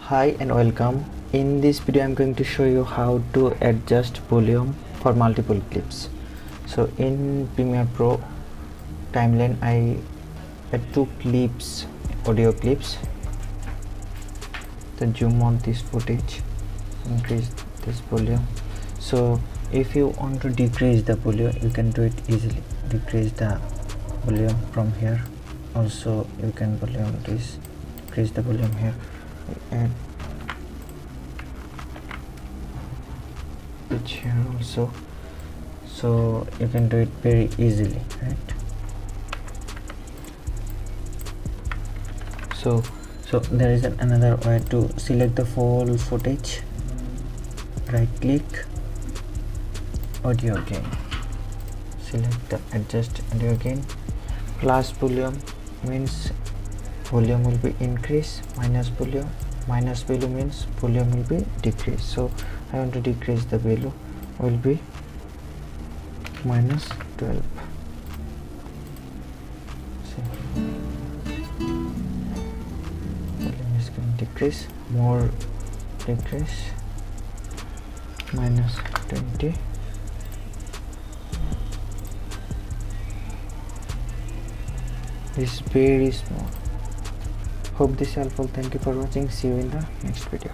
Hi and welcome. In this video I'm going to show you how to adjust volume for multiple clips. So in Premiere Pro timeline I add two clips, audio clips. Then zoom on this footage, increase this volume. So if you want to decrease the volume, you can do it easily. Decrease the volume from here. Also you can decrease the volume here. Add pitch here also, so you can do it very easily, right? So there is another way to select the full footage, right click, audio gain, select the adjust audio gain. Plus volume means volume will be increase, minus value means volume will be decrease. So I want to decrease the value, will be minus 12. See, volume is going to decrease, more decrease, minus 20. This is very small. Hope this is helpful. Thank you for watching. See you in the next video.